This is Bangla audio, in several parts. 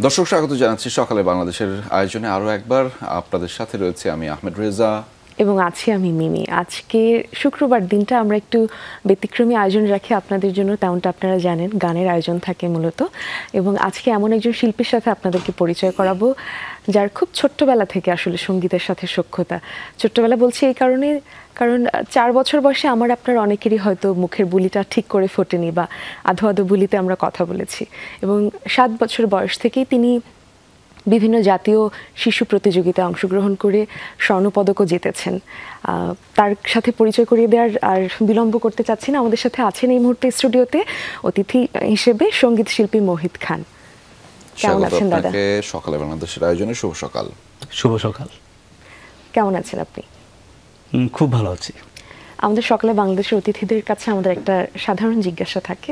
দর্শক স্বাগত জানাচ্ছি সকালে বাংলাদেশের আয়োজনে আরও একবার। আপনাদের সাথে রয়েছে আমি আহমেদ রেজা এবং আছি আমি মিমি। আজকে শুক্রবার দিনটা আমরা একটু ব্যতিক্রমী আয়োজন রাখি আপনাদের জন্য, তেমনটা আপনারা জানেন গানের আয়োজন থাকে মূলত। এবং আজকে এমন একজন শিল্পীর সাথে আপনাদেরকে পরিচয় করাবো যার খুব ছোট্টবেলা থেকে আসলে সঙ্গীতের সাথে সখ্যতা। ছোট্টবেলা বলছি এই কারণে, কারণ 4 বছর বয়সে আমার আপনার অনেকেরই হয়তো মুখের বুলিটা ঠিক করে ফোটেনি বা আধো আধো বুলিতে আমরা কথা বলেছি। এবং 7 বছর বয়স থেকেই তিনি বিভিন্ন জাতীয় শিশু প্রতিযোগিতায় অংশগ্রহণ করে স্বর্ণপদকও জিতেছেন। তার সাথে পরিচয় করিয়ে দেওয়ার আর বিলম্ব করতে চাচ্ছি না। আমাদের সাথে আছেন এই মুহূর্তে স্টুডিওতে অতিথি হিসেবে সঙ্গীত শিল্পী মোহিত খান। কেমন আছেন দাদা? সকালে বাংলাদেশের আয়োজনে শুভ সকাল। শুভ সকাল। কেমন আছেন আপনি? খুব ভালো আছি। আমাদের সকালে বাংলাদেশের অতিথিদের কাছে আমাদের একটা সাধারণ জিজ্ঞাসা থাকে,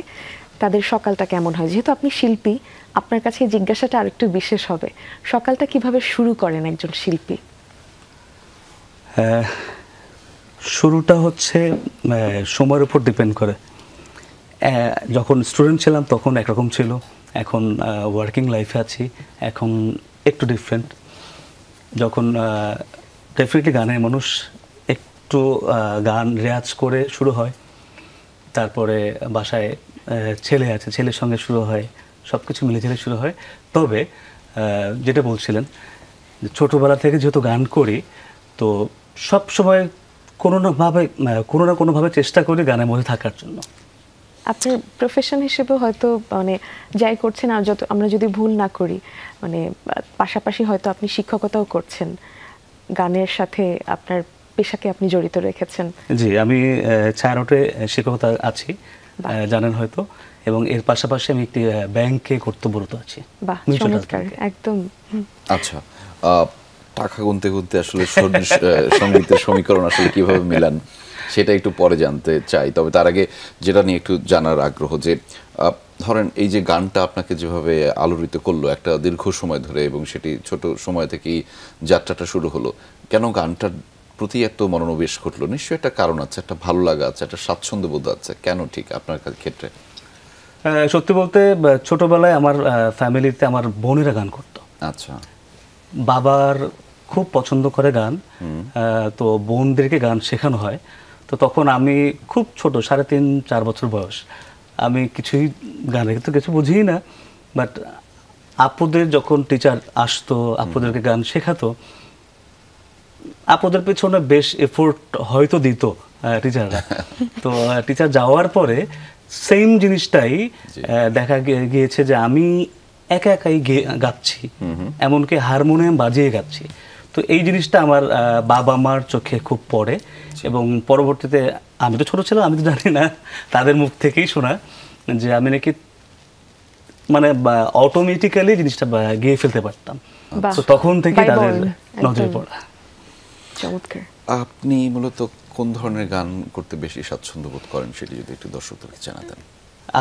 তাদের সকালটা কেমন হয়। যেহেতু আপনি শিল্পী, আপনার কাছে এই জিজ্ঞাসাটা আরেকটু বিশেষ হবে। সকালটা কিভাবে শুরু করেন একজন শিল্পী? শুরুটা হচ্ছে সময়ের উপর ডিপেন্ড করে। যখন স্টুডেন্ট ছিলাম তখন একরকম ছিল, এখন ওয়ার্কিং লাইফে আছি এখন একটু ডিফারেন্ট। যখন ডেফিনেটলি গানের মানুষ একটু গান রেয়াজ করে শুরু হয়, তারপরে বাসায় ছেলে আছে, ছেলের সঙ্গে শুরু হয়, সব কিছু মিলে ঝেলে শুরু হয়। তবে যেটা বলছিলেন, ছোটোবেলা থেকে যেহেতু গান করি, তো সব সময় কোনো না কোনোভাবে চেষ্টা করি গানের মধ্যে থাকার জন্য। আপনার প্রফেশন হিসেবে হয়তো মানে যাই করছেন, আর যত আমরা যদি ভুল না করি, মানে পাশাপাশি হয়তো আপনি শিক্ষকতাও করছেন, গানের সাথে আপনার পেশাকে আপনি জড়িত রেখেছেন। জি, আমি ছায়ানটে শিক্ষকতা আছি, জানেন হয়তো, এবং এর পাশাপাশি আমি একটি ব্যাংকে কর্তব্যরত আছি। বাহ, চমৎকার একদম। আচ্ছা, টাকা গুনতে গুনতে আসলে সঙ্গীতের সমীকরণ আসলে কিভাবে মিলান সেটা একটু পরে জানতে চাই। তবে তার আগে যেটা নিয়ে একটু জানার আগ্রহ, যে ধরেন এই যে গানটা আপনাকে যেভাবে আলোড়িত করলো একটা দীর্ঘ সময় ধরে, এবং সেটি ছোট সময় থেকেই যাত্রাটা শুরু হলো, কেন গানটার প্রতি এত মনোনিবেশ ঘটলো? নিশ্চয়ই একটা কারণ আছে, একটা ভালো লাগা আছে, একটা স্বাচ্ছন্দ্য বোধ আছে। কেন ঠিক আপনার ক্ষেত্রে? সত্যি বলতে ছোটবেলায় আমার ফ্যামিলিতে আমার বোনেরা গান করতো। আচ্ছা। বাবার খুব পছন্দ করে গান, তো বোনদেরকে গান শেখানো হয়। তো তখন আমি খুব ছোট, 3.5-4 বছর বয়স, আমি কিছুই গানের তো কিছু বুঝিই না, বাট আপুদের যখন টিচার আসতো, আপুদেরকে গান শেখাতো, আপুদের পেছনে বেশ এফোর্ট হয়তো দিত টিচাররা। তো টিচার যাওয়ার পরে সেম জিনিসটাই দেখা গিয়েছে যে আমি একা একাই গাচ্ছি, এমনকি হারমোনিয়াম বাজিয়ে গাচ্ছি। তো এই জিনিসটা আমার বাবা মার চোখে খুব পড়ে, এবং পরবর্তীতে আমি তো ছোট ছিলাম, আমি তো জানি না, তাদের মুখ থেকেই শোনা যে আমি নাকি মানে অটোমেটিক্যালি জিনিসটা গিয়ে ফেলতে পারতাম। তো তখন থেকে তাদের নজরে পড়া। চমৎকার। আপনি মূলত কোন ধরনের গান করতে বেশি স্বাচ্ছন্দ্য বোধ করেন সেটি যদি একটু দর্শকদেরকে জানাতেন।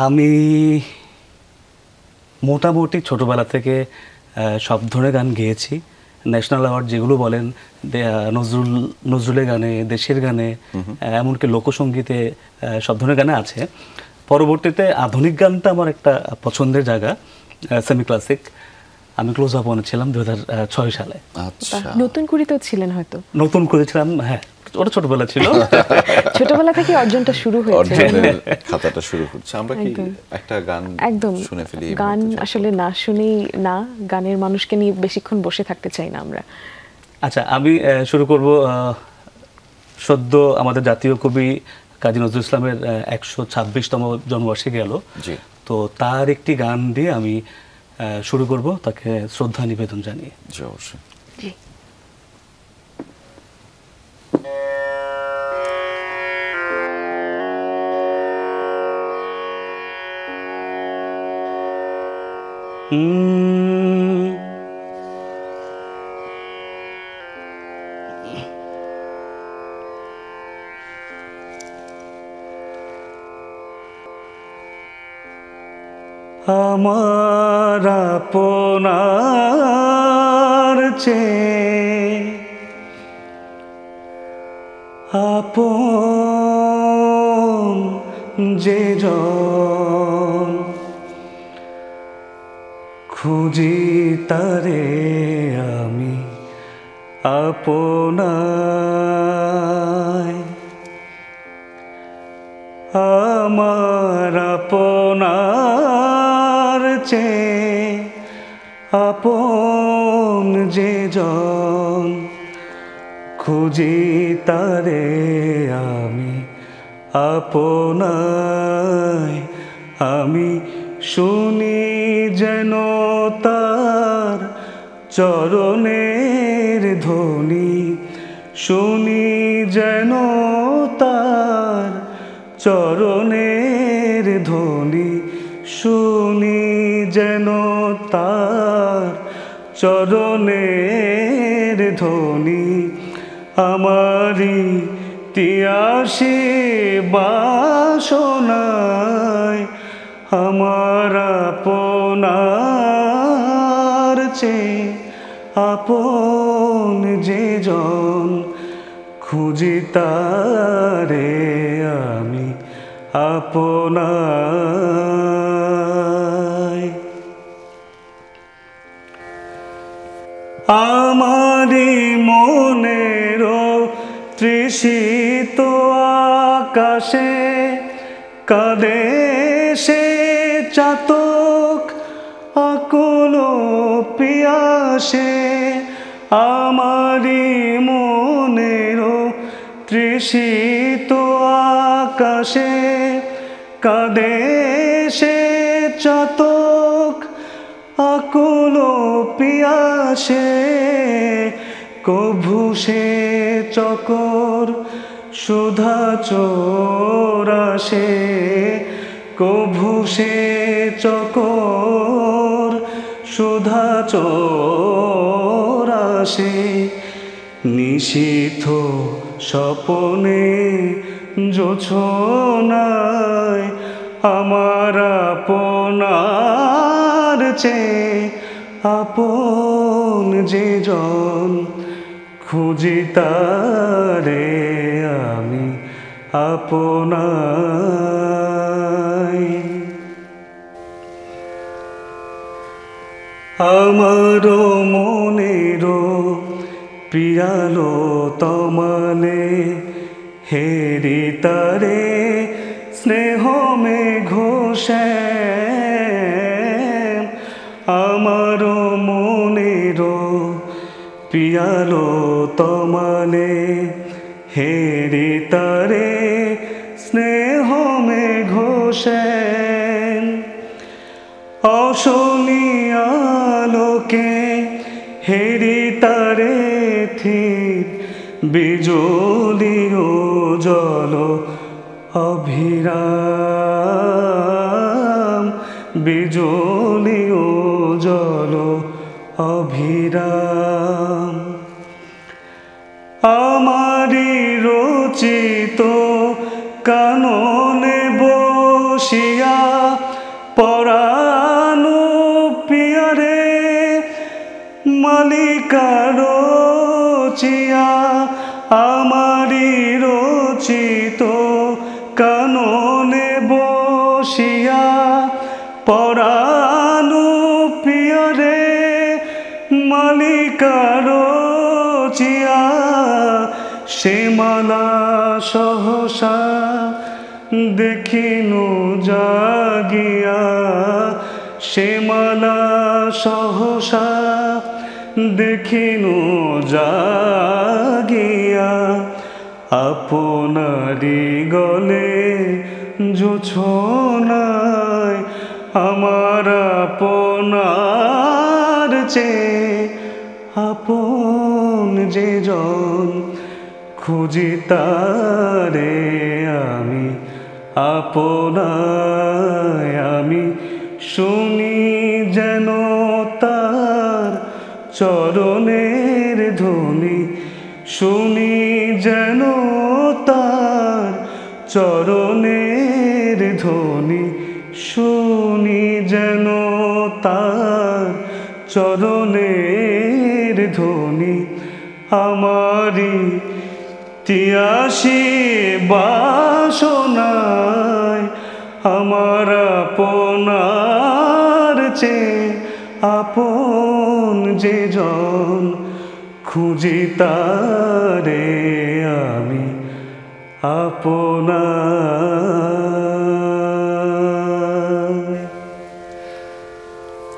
আমি মোটামুটি ছোটবেলা থেকে সব ধরনের গান গেয়েছি। ন্যাশনাল অ্যাওয়ার্ড যেগুলো বলেন, নজরুলের গানে, দেশের গানে, এমনকি লোকসঙ্গীতে, সব ধরনের গানে আছে। পরবর্তীতে আধুনিক গানটা আমার একটা পছন্দের জায়গা, সেমি ক্লাসিক। আমি ক্লোজ আপ ছিলাম 2006 সালে। আচ্ছা, নতুন কুড়িতেও ছিলেন হয়তো? নতুন করেছিলাম, হ্যাঁ, ওটা ছোটবেলা ছিল। ছোটবেলা থেকে অর্জনটা শুরু হয়েছে, অর্জনের খাতাটা শুরু হচ্ছে। আমরা কি একটা গান একদম শুনে ফেলি? গান আসলে না শুনেই না, গানের মানুষকে নিয়ে বেশিক্ষণ বসে থাকতে চাই না আমরা। আচ্ছা, আমি শুরু করব। সদ্য আমাদের জাতীয় কবি কাজী নজরুল ইসলামের 126তম জন্মবার্ষিকী গেল, তো তার একটি গান দিয়ে আমি শুরু করব, তাকে শ্রদ্ধা নিবেদন জানিয়ে। জি, অবশ্যই। জি। আমার আপনার চেয়ে আপন যে জন খুঁজি তারে আমি আপনায়, আমার আপনার চেয়ে আপন যে জন, খুঁজি তারে আমি আপনায়। আমি শুনি যেন তার চরণের ধ্বনি, শুনি যেন তার চরণের ধ্বনি, শুনি যেন তার চরণের ধ্বনি। আমারি তিয়াসী বাসনায় আমার আপনার চেয়ে আপন যে জন, খুঁজি তারে আমি আপনায়। আমারি মনেরও তৃষিত আকাশে কাঁদে সে চাতক আকুল পিয়াসে। আমারি মনেরও তৃষিত আকাশে কাঁদে সে চাতক আকুল পিয়াসে। কভু সে চকর সুধা চোরাসে, কভু সে চকর সুধা চোরাসে। নিশীথ স্বপনে জোছনায় আমার আপনার চেয়ে আপন যে জন, খুঁজি তারে আমি আপনায়। আমারও মনেরও পিয়ালো তমালে হেরি তারে স্নেহ মেঘ শ্যাম। আমারও মনেরও পিয়ালো তমালে হেরি তারে স্নেহ মেঘ শ্যাম। অশনি আলোকে হেরি তারে থির বিজলি ও জল অভিরাম, বিজলি ও জল অভিরাম। আমারি রচিত কাননে বসিয়া পরানো পিয়ারে মালিকার চিয়া। আমারি রচিত কাননে বসিয়া পরানো পিয়ারে মালিকার চিয়া। সে মালা সহসা দেখিনু জাগিয়া, সে মালা সহসা দেখিনু জাগিয়া। আপনারি গলে জোছনায় আমার আপনার চেয়ে আপন যে জন, খুঁজি তারে আমি আপনায়। আমি শুনি যেন তার চরণের ধ্বনি, শুনি যেন তার চরণের ধ্বনি, শুনি যেন তার চরণের ধ্বনি। আমারি তিয়াসী বাসনায় আমার আপনার চেয়ে আপন যে জন খুঁজি তারে আমি আপনার।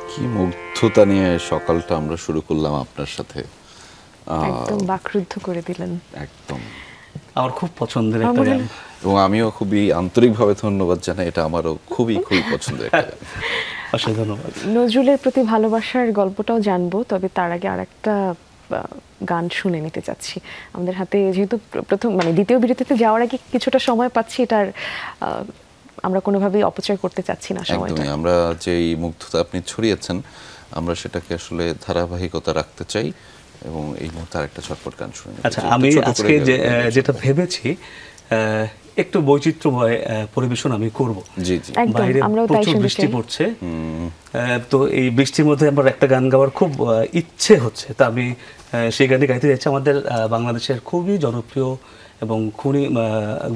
কি মুগ্ধতা নিয়ে সকালটা আমরা শুরু করলাম আপনার সাথে। একদম বাকরুদ্ধ করে দিলেন। একদম আমার খুব পছন্দের একটা গান, এবং আমিও খুবই আন্তরিকভাবে ধন্যবাদ জানাই, এটা আমারও খুবই খুবই পছন্দের একটা গান। অসংখ্য ধন্যবাদ। নজরুলের প্রতি ভালোবাসার গল্পটাও জানবো, তবে তার আগে আরেকটা গান শুনে নিতে চাচ্ছি। আমাদের হাতে যেহেতু প্রথম মানে দ্বিতীয় বিরতিতে যাওয়ার আগে কিছুটা সময় পাচ্ছি, এটার আমরা কোনোভাবেই অপচয় করতে চাচ্ছি না সময়টা। একদমই, আমরা যে এই মুগ্ধতা আপনি ছড়িয়েছেন আমরা সেটাকে আসলে ধারাবাহিকতা রাখতে চাই, এবং এই মুহূর্তে আরেকটা চটপট গান শুনে নিতে আচ্ছা, চাই। আমি ছোট করে আজকে যেটা ভেবেছি একটু বৈচিত্র্যময় পরিবেশন আমি করব। জি জি, একদম, বাইরে আমরাও তাই প্রচুর শুনতে বৃষ্টি চাই। পড়ছে, তো এই বৃষ্টির মধ্যে আমার একটা গান গাওয়ার খুব ইচ্ছে হচ্ছে, তা আমি সেই গানটি গাইতে যাচ্ছি। আমাদের বাংলাদেশের খুবই জনপ্রিয় এবং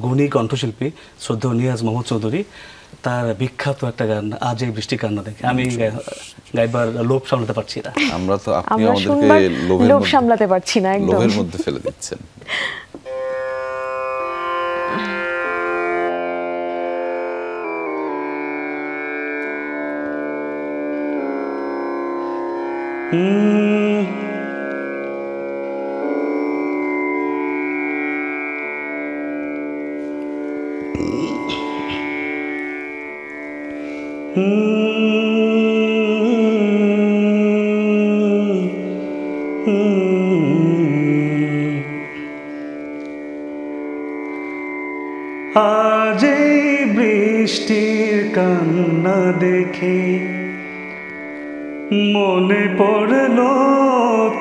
গুণী কণ্ঠশিল্পী শ্রদ্ধেয় নিয়াজ মোহাম্মদ চৌধুরী, তার বিখ্যাত একটা গান আজ এই বৃষ্টি কান্না দেখে। আমি গাইবার লোভ সামলাতে পারছি না। আমরা তো আপনি আমরা আমাদেরকে শুনবার লোভের লোভ মধ্যে সামলাতে পারছি না, একদম লোভের মধ্যে ফেলে দিচ্ছেন। আজ এই বৃষ্টির কান্না দেখে মনে পড়ল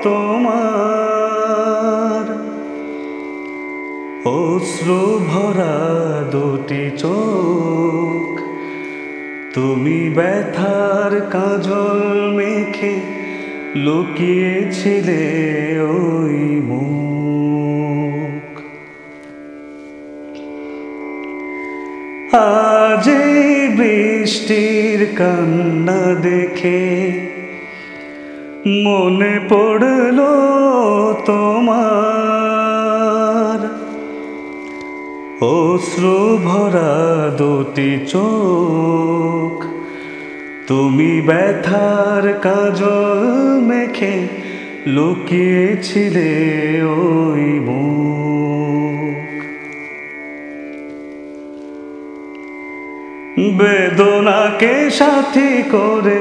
তোমার, অশ্রু ভরা দুটি চোখ, তুমি ব্যথার কাজল মেখে লুকিয়েছিলে ওই মুখ। আজ এই বৃষ্টির কান্না দেখে মনে পড়ল তোমার, অশ্রু ভরা দুটি চোখ, তুমি ব্যথার কাজল মেখে লুকিয়েছিলে ওই মুখ। বেদনাকে সাথী করে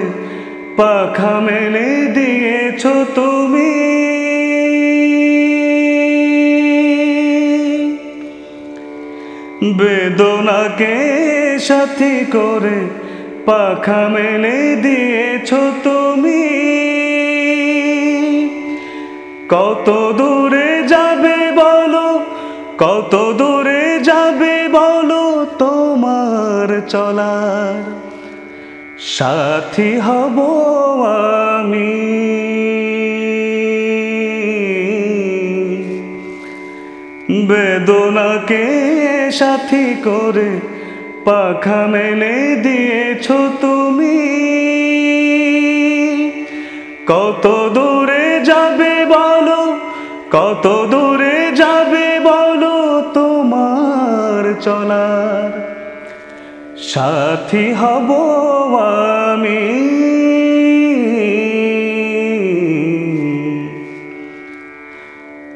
পাখা মেলে দিয়েছ তুমি, বেদনাকে সাথী করে পাখা মেলে দিয়েছ তুমি। কত দূরে যাবে বলো, কত দূরে যাবে বলো, তোমার চলার সাথী হব আমি। বেদনাকে সাথী করে পাখা মেলে দিয়েছ তুমি, কত দূরে যাবে বলো, কত দূরে যাবে বলো, তোমার চলার সাথী হব আমি।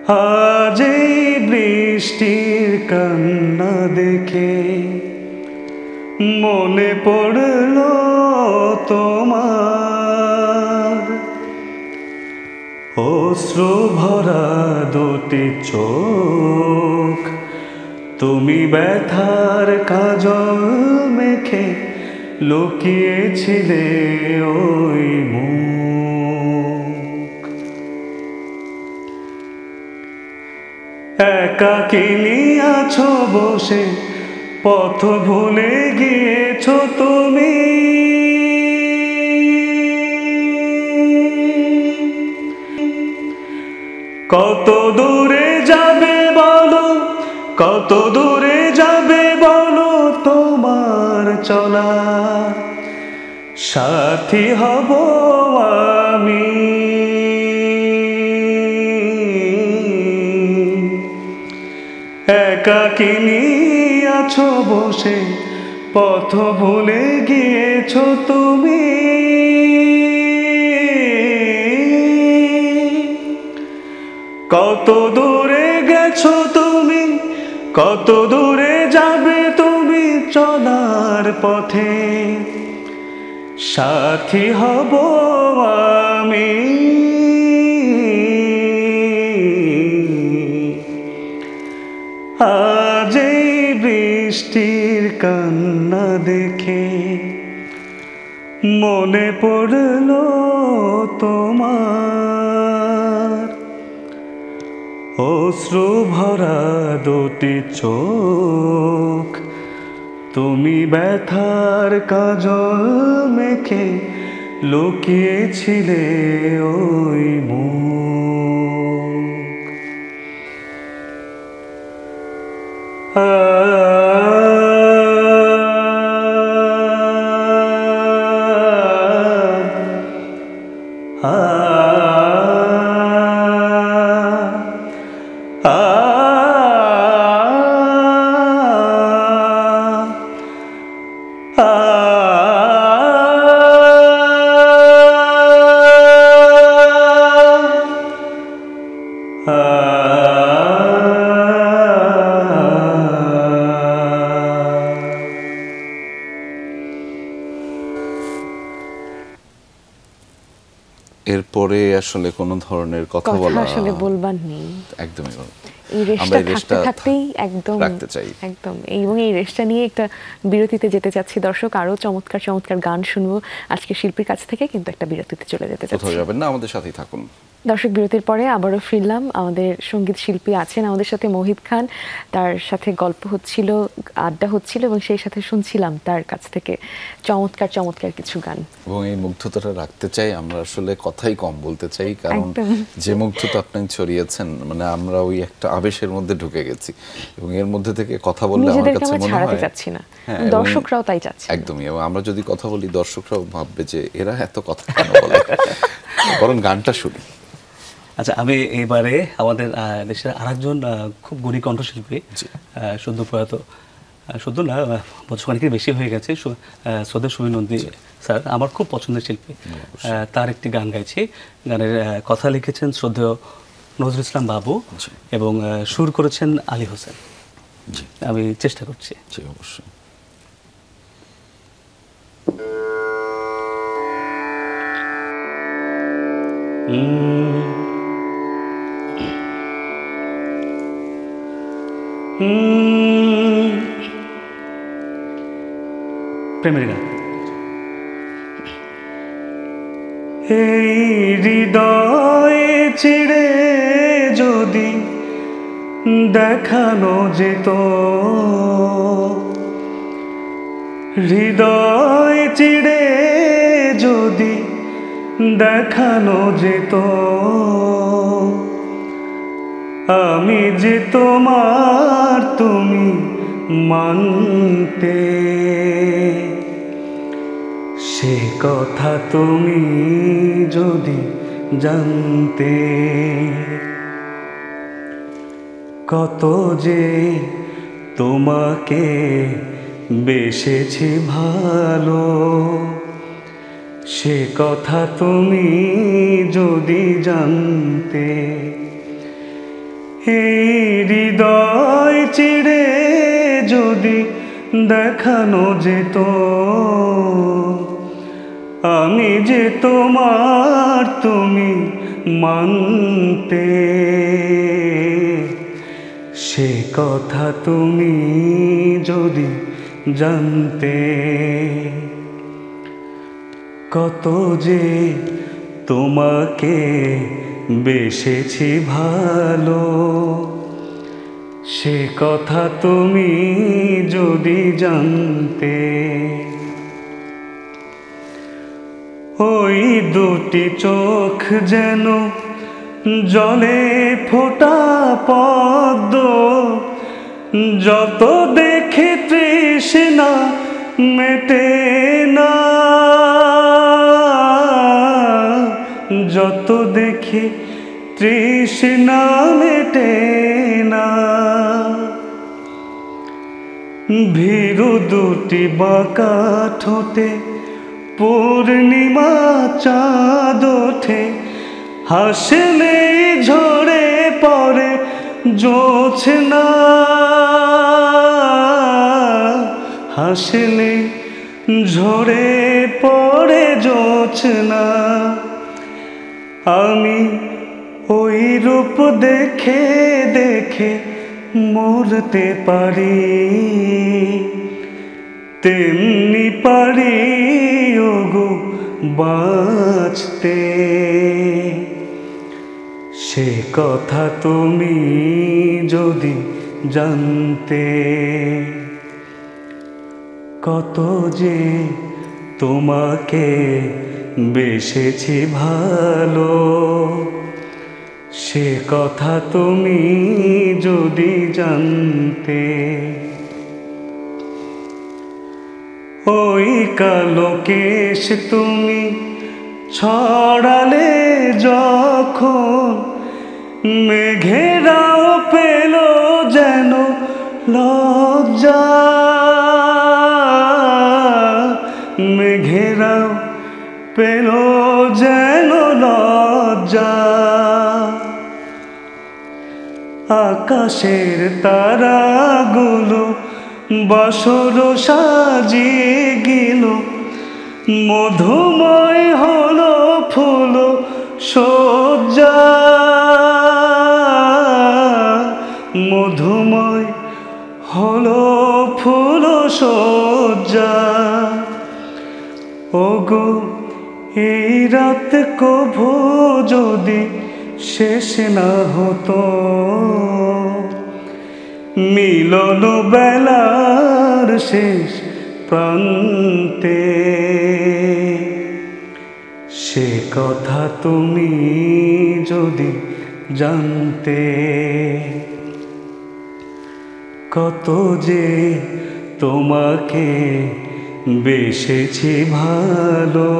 আজ এই বৃষ্টির কান্না দেখে মনে পড়ল তোমার, অশ্রু ভরা দুটি চোখ, তুমি ব্যথার কাজল মেখে লুকিয়েছিলে ওই মুখ। একাকিনী আছো বসে পথ ভুলে গিয়েছ তুমি, কত দূরে যাবে বলো, কত দূরে যাবে বলো, তোমার চলা সাথী হব আমি, একাকিনী আছো বসে, পথ ভুলে গিয়েছো তুমি। কত দূরে গেছো তুমি, কত দূরে যাবে তুমি চলার পথে, সাথী হব আমি। আজ এই বৃষ্টির কান্না দেখে মনে পড়লো তোমার, অশ্রু ভরা দুটি চোখ, তুমি ব্যথার কাজল মেখে লুকিয়েছিলে ওই মুখ। এরপরে আসলে কোনো ধরনের কথা বলা আসলে বলবার নেই, একদমই বল। এই রেশটা থাকতেই একদম রাখতে চাই একদম। এবং এই রেশটা নিয়ে একটা বিরতিতে যেতে চাচ্ছি দর্শক, আরো চমৎকার চমৎকার গান শুনবো আজকে শিল্পীর কাছ থেকে, কিন্তু একটা বিরতিতে চলে যেতে চাচ্ছি। কোথাও যাবেন না, আমাদের সাথেই থাকুন। দর্শক, বিরতির পরে আবারও ফিরলাম। আমাদের সঙ্গীত শিল্পী আছেন আমাদের সাথে মোহিত খান, তার সাথে গল্প হচ্ছিল, আড্ডা হচ্ছিল এবং সেই সাথে শুনছিলাম তার কাছ থেকে চমৎকার চমৎকার কিছু গান। এবং এই মুগ্ধতাটা রাখতে চাই, আমরা আসলে কথাই কম বলতে চাই, কারণ যে মুগ্ধতা আপনি ছড়িয়েছেন, মানে আমরা ওই একটা আবেশের মধ্যে ঢুকে গেছি এবং এর মধ্যে থেকে কথা বললে আমার কাছে মনে হয় চাচ্ছি না, দর্শকরাও তাই চাচ্ছে। একদমই। এবং আমরা যদি কথা বলি দর্শকরাও ভাববে যে এরা এত কথা কেন বলে, বরং গানটা শুনি। আচ্ছা, আমি এবারে আমাদের দেশের আরেকজন খুব গুণী কণ্ঠশিল্পী, সদ্য প্রয়াত, সদ্য না বছর অনেকের বেশি হয়ে গেছে, শ্রদ্ধেয় সুবীর নন্দী স্যার, আমার খুব পছন্দের শিল্পী। তার একটি গান গাইছি, গানের কথা লিখেছেন শ্রদ্ধেয় নজরুল ইসলাম বাবু এবং সুর করেছেন আলী হোসেন। আমি চেষ্টা করছি। অবশ্যই। প্রেমের গান। এই হৃদয়ে চিড়ে যদি দেখানো যেত, হৃদয় চিড়ে যদি দেখানো যেত, আমি যে তোমার তুমি মানতে, সে কথা তুমি যদি জানতে, কত যে তোমাকে বেসেছি ভালো, সে কথা তুমি যদি জানতে, এই হৃদয় চিড়ে যদি দেখানো যেত, আমি যে তোমার তুমি মানতে, সে কথা তুমি যদি জানতে, কত যে তোমাকে বেসেছি ভালো, সে কথা তুমি যদি জানতে, ওই দুটি চোখ যেন জলে ফোটা পদ্ম, যত দেখে তৃষ্ণা মেটে না, যত দেখি তৃষ্ণা মেটে না, ভীরু দুটি বাঁকা ঠোঁটে পূর্ণিমা চাঁদ ওঠে, হাসলে ঝরে পড়ে জোছনা, হাসলে ঝরে পড়ে জোছনা। আমি ওই রূপ দেখে দেখে মরতে পারি, তেমনি পারি ওগো বাঁচতে। সে কথা তুমি যদি জানতে, কত যে তোমাকে বেসেছি ভালো, সে কথা তুমি যদি জানতে। ওই কালো কেশ তুমি ছড়ালে যখন, মেঘেরাও পেল যেন লজ্জা, মেঘেরাও পেল যেন লজ্জা। আকাশের তারাগুলো বাসর সাজিয়ে গেল, মধুময় হলো ফুল সজ্জা, মধুময় হলো ফুল সজ্জা। ওগো এই রাত কভু যদি শেষ না হতো, মিলন বেলার শেষ প্রান্তে, সে কথা তুমি যদি জানতে। কত যে তোমাকে বেসেছি ভালো,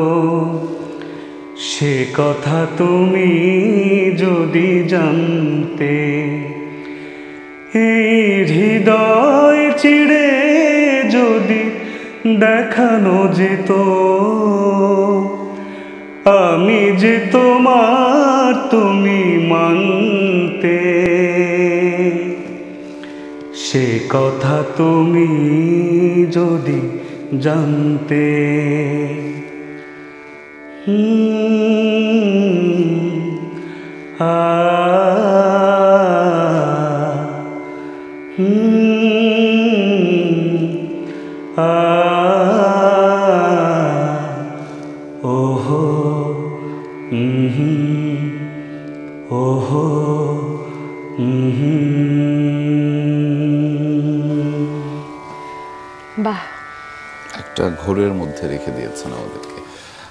সে কথা তুমি যদি জানতে। এই হৃদয় চিড়ে যদি দেখানো যেত, আমি যে তোমার তুমি মানতে, সে কথা তুমি যদি জানতে। ওহো ওহো বাহ, একটা ঘোরের মধ্যে রেখে দিয়েছেন আমাদেরকে।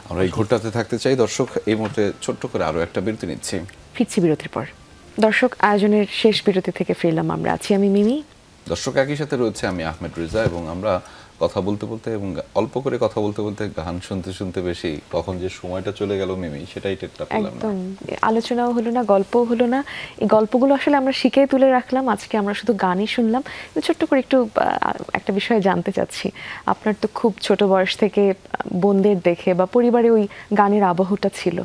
আমরা এই ঘোরটাতে থাকতে চাই। দর্শক, এই মুহূর্তে ছোট্ট করে আরো একটা বিরতি নিচ্ছি, ফিরছি বিরতির পর। দর্শক, আয়োজনের শেষ বিরতি থেকে ফিরলাম আমরা। আছি আমি মিমি। দর্শক, একই সাথে রয়েছে আমি আহমেদ রেজা, এবং আমরা কথা বলতে বলতে এবং অল্প করে কথা বলতে বলতে গান শুনতে শুনতে বেশি কখন যে সময়টা চলে গেল মিমি, সেটাই টেরটা পেলাম না। একদম আলোচনাও হলো না, গল্পও হলো না। এই গল্পগুলো আসলে আমরা শিখে তুলে রাখলাম, আজকে আমরা শুধু গানই শুনলাম। ছোট্ট করে একটু একটা বিষয় জানতে চাচ্ছি। আপনার তো খুব ছোট বয়স থেকে বোনদের দেখে বা পরিবারে ওই গানের আবহটা ছিল।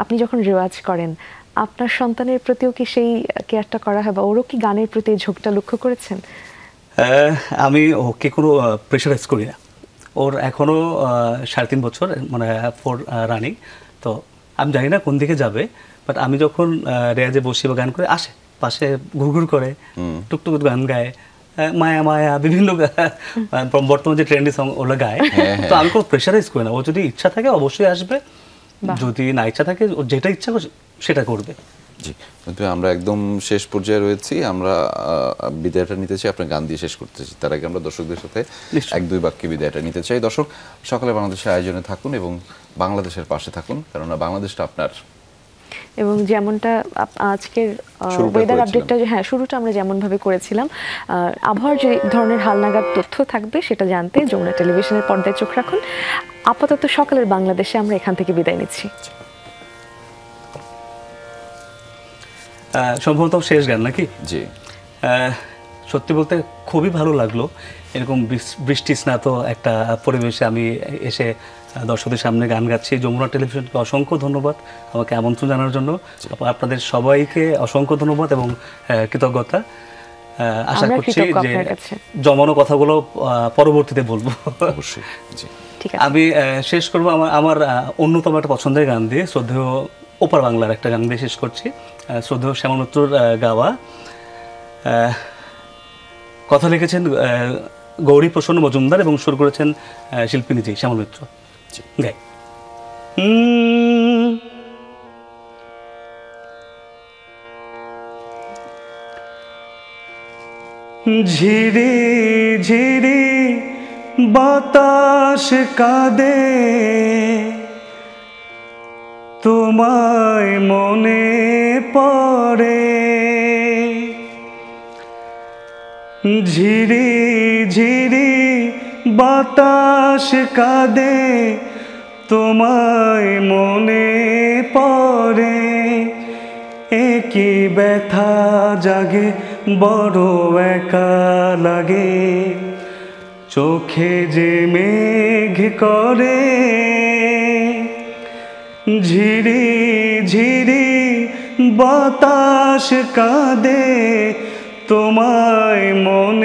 আপনি যখন রেওয়াজ করেন, আপনার সন্তানের প্রতিও কি সেই কেয়ারটা করা হয়, বা ওরও কি গানের প্রতি ঝোঁকটা লক্ষ্য করেছেন? আমি ওকে কোনো প্রেশারাইজ করি না। ওর এখনও 3.5 বছর, মানে 4 রানিং। তো আমি জানি না কোন দিকে যাবে, বাট আমি যখন রেয়াজে বসি বা গান করে, আসে পাশে ঘুরঘুর করে, টুকটুক গান গায়, মায়া মায়া বিভিন্ন বর্তমানে যে ট্রেন্ডি সং ওগুলো গায়। তো আমি কোনো প্রেশারাইজ করি না। ও যদি ইচ্ছা থাকে অবশ্যই আসবে, যদি না ইচ্ছা থাকে ওর যেটা ইচ্ছা সেটা করবে। জি, কিন্তু আমরা একদম শেষ পর্যায়ে রয়েছি। আমরা বিদায়টা নিতে চাই, আপনার গান দিয়ে শেষ করতে চাই। তার আগে আমরা দর্শকদের সাথে 1-2 বাক্যে বিদায়টা নিতে চাই। দর্শক, সকালে বাংলাদেশের আয়োজনে থাকুন এবং বাংলাদেশের পাশে থাকুন, কেননা বাংলাদেশটা আপনার। এবং যেমনটা আজকের ওয়েদার আপডেটটা, হ্যাঁ, শুরুটা আমরা যেমনভাবে করেছিলাম, আবহাওয়ার যে ধরনের হালনাগাদ তথ্য থাকবে সেটা জানতে যমুনা টেলিভিশনের পর্দায় চোখ রাখুন। আপাতত সকালের বাংলাদেশে আমরা এখান থেকে বিদায় নিচ্ছি। সম্ভবত শেষ গান নাকি? জি। সত্যি বলতে খুবই ভালো লাগলো এরকম বৃষ্টি স্নাত একটা পরিবেশে আমি এসে দর্শকদের সামনে গান গাচ্ছি। যমুনা টেলিভিশনকে অসংখ্য ধন্যবাদ আমাকে আমন্ত্রণ জানার জন্য। আপনাদের সবাইকে অসংখ্য ধন্যবাদ এবং কৃতজ্ঞতা। আশা করছি যে জমানো কথাগুলো পরবর্তীতে বলবো। অবশ্যই। জি। আমি শেষ করবো আমার অন্যতম একটা পছন্দের গান দিয়ে, শ্রদ্ধেয় ওপার বাংলার একটা গান দিয়ে শেষ করছি, শ্রদ্ধেয় শ্যামল মিত্রর গাওয়া। কথা লিখেছেন গৌরী প্রসন্ন মজুমদার এবং সুর করেছেন শিল্পী নিজেই শ্যামল মিত্র। গাই। ঝিরি ঝিরি বাতাস কাঁদে, তোমায় মনে পড়ে। ঝিরি ঝিরি বাতাস কাঁদে, তোমায় মনে পড়ে। একই ব্যথা জাগে, বড় একা লাগে, চোখে যে মেঘ করে। ঝিরি ঝিরি বাতাস কাঁদে, তোমায় মনে